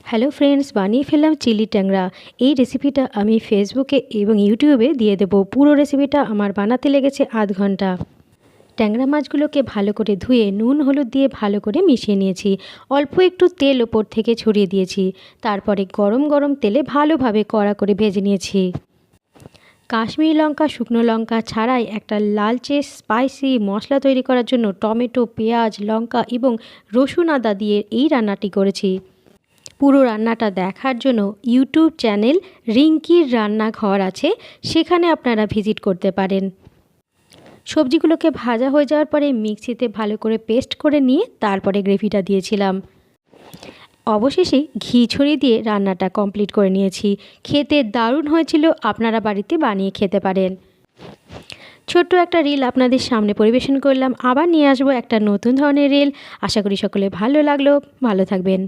Hello friends, বানিয়ে ফেললাম chilli ট্যাংরা। এই রেসিপিটা আমি ফেসবুকে এবং ইউটিউবে দিয়ে দেবো। পুরো রেসিপিটা আমার বানাতে লেগেছে আধ ঘন্টা। ট্যাংরা মাছগুলোকে ভালো করে ধুয়ে নুন হলুদ দিয়ে ভালো করে মিশিয়ে নিয়েছি। অল্প একটু তেল ওপর থেকে ছড়িয়ে দিয়েছি। তারপরে গরম গরম তেলে ভালোভাবে কড়া করে ভেজে নিয়েছি। কাশ্মীরি লঙ্কা, শুকনো লঙ্কা ছাড়াই একটা লালচে স্পাইসি মশলা তৈরি করার জন্য টমেটো, পেঁয়াজ, লঙ্কা এবং রসুন আদা দিয়ে এই রান্নাটি করেছি। পুরো রান্নাটা দেখার জন্য ইউটিউব চ্যানেল রিঙ্কির রান্নাঘর আছে, সেখানে আপনারা ভিজিট করতে পারেন। সবজিগুলোকে ভাজা হয়ে যাওয়ার পরে মিক্সিতে ভালো করে পেস্ট করে নিয়ে তারপরে গ্রেভিটা দিয়েছিলাম। অবশেষে ঘি ছড়িয়ে দিয়ে রান্নাটা কমপ্লিট করে নিয়েছি। খেতে দারুণ হয়েছিল, আপনারা বাড়িতে বানিয়ে খেতে পারেন। ছোট্ট একটা রিল আপনাদের সামনে পরিবেশন করলাম। আবার নিয়ে আসবো একটা নতুন ধরনের রিল। আশা করি সকলে ভালো লাগলো। ভালো থাকবেন।